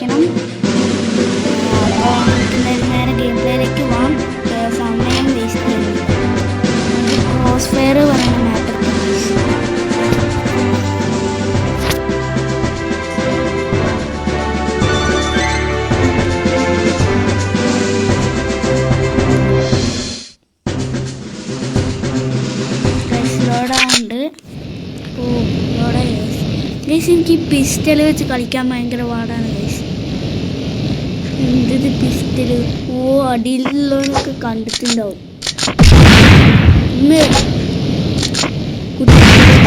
കളിക്കണം. അപ്പോൾ നേരെ ഗെയിം പ്ലേയിലേക്ക് പോകാം. സമയം വേസ്റ്റ് ചെയ്യുന്നു. ക്രോസ് ഫയർ പറയുന്ന മാപ്പ് എനിക്ക് പിസ്റ്റൽ വെച്ച് കളിക്കാൻ ഭയങ്കര പാടാണ് ഗൈസ്. എന്ത് പിസ്റ്റൽ? ഓ, അടിയിലുള്ളവരൊക്കെ കണ്ടിട്ടുണ്ടാവും.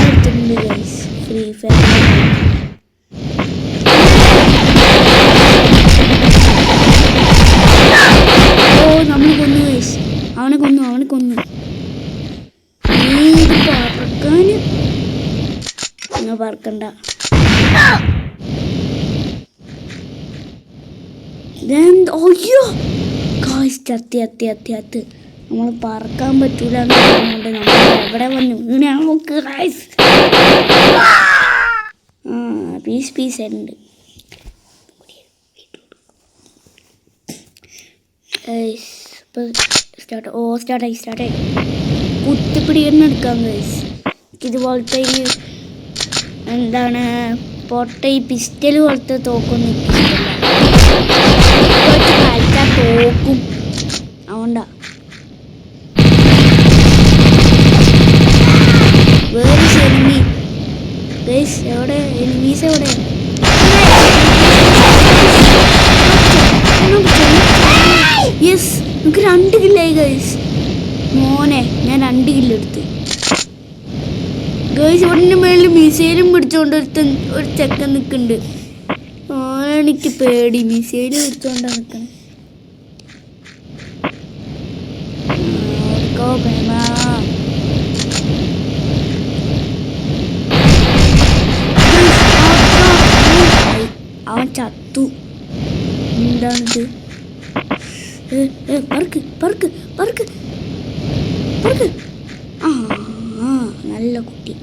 എടുത്തിട്ടുണ്ട് ഗൈസ് ഫ്രീ ഫയർ. ഓ, നമ്മൾ കൊന്നു ഗൈസ്. അവനെ കൊന്നു. പറക്കാന് നിങ്ങൾ പറക്കണ്ട. അയ്യോ ഗൈസ്, ചത്തി. നമ്മൾ പറക്കാൻ പറ്റൂല എന്ന് പറഞ്ഞുകൊണ്ട് നമ്മൾ എവിടെ വന്നു ഇങ്ങനെ നമുക്ക് ഗൈസ്. പീസ് ഉണ്ട്. സ്റ്റാർട്ടായി. കുത്തിപ്പിടി തന്നെ എടുക്കാം ഗൈസ്. ഇതുപോലത്തെ എന്താണ് പൊട്ട ഈ പിസ്റ്റൽ പോലത്തെ തോക്കൊന്നും കളിക്കാൻ തോക്കും. അതുകൊണ്ടാ വേറെ എനിമി ഗൈസ്. എവിടെ എനിമീസ്? എവിടെ? യെസ്, നമുക്ക് 2 കില്ലായി ഗൈസ്. മോനെ, ഞാൻ 2 കില്ലെടുത്ത് ഗൈസ്. ഇവിടെ മേളിൽ മിസൈലും പിടിച്ചോണ്ട് ഒരു ചെക്കൻ നിൽക്കുന്നുണ്ട്. എനിക്ക് പേടി. മിസൈല് പിടിച്ചോണ്ടാ നിൽക്കണം. അവൻ ചത്തു. എന്താണിത്? പറക്ക്. നല്ല കുട്ടി.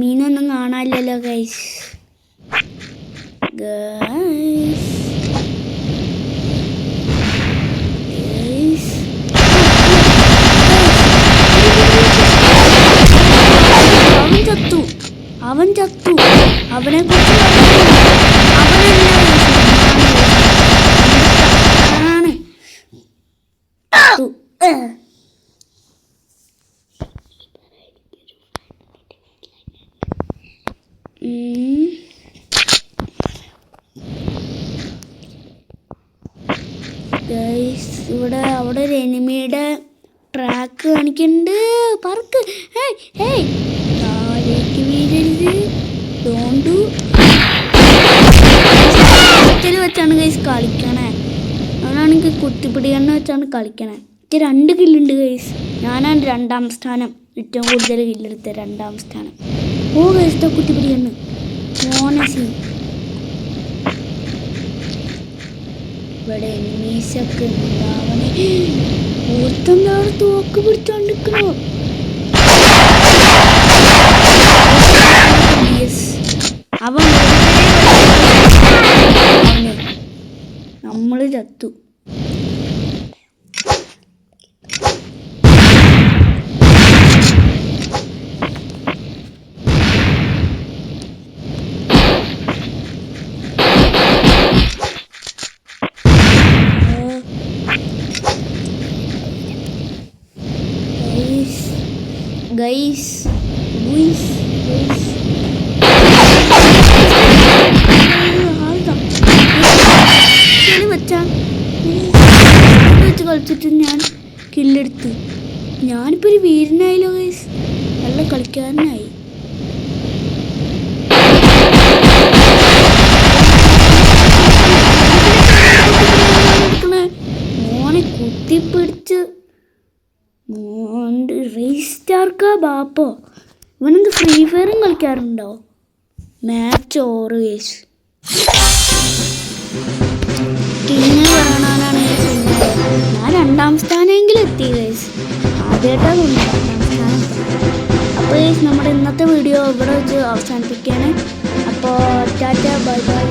മീനൊന്നും കാണാനില്ലല്ലോ ഗൈസ്. അവൻ ചത്തു. അവനെ കുറിച്ച് ഇവിടെ അവിടെ ഒരു എനിമിയുടെ ട്രാക്ക് കാണിക്കുന്നുണ്ട്. പറക്ക്. താഴേക്ക് വീഴരുത്. ഡോണ്ടു വെച്ചാണ് ഗൈസ് കളിക്കണേ. അവനാണെങ്കിൽ കുത്തിപ്പിടി എണ്ണ വെച്ചാണ് കളിക്കണേ. എനിക്ക് 2 കില്ലുണ്ട് ഗൈസ്. ഞാനാണ് 2ാം സ്ഥാനം. ഏറ്റവും കൂടുതൽ കില്ലെടുത്ത 2ാം സ്ഥാനം. ഓ ഗൈസ്, കുത്തിപ്പിടി എണ്ണ മോനസി. ഇവിടെ എനിമീസൊക്കെ ഉണ്ടാവണേ. ഓർത്തെന്താണ് തോക്ക് പിടിച്ചോണ്ടിരിക്കണോ? അവൻ നമ്മള് ചത്തു. ഗൈസ് വെച്ച് കളിച്ചിട്ട് ഞാൻ കില്ലെടുത്ത്. ഞാനിപ്പോൾ ഒരു വീരനായല്ലോ ഗൈസ്. നല്ല കളിക്കാരനായി. മോനെ കുത്തിപ്പിടിച്ച് റീസ്റ്റാർക്കാ ബാപ്പോ. ഇവനെന്ത് ഫ്രീ ഫയറും കളിക്കാറുണ്ടോ? Match over guys. കിങ് കാണാനാണ് ഞാൻ 2 ആദ്യമായിട്ടാണ് തോന്നുന്നു രണ്ടാം സ്ഥാനം എത്തുന്നത്. അപ്പോൾ നമ്മുടെ ഇന്നത്തെ വീഡിയോ ഇവിടെ വെച്ച് അവസാനിപ്പിക്കുകയാണ്. അപ്പോൾ ടാറ്റ ബൈ ബൈ.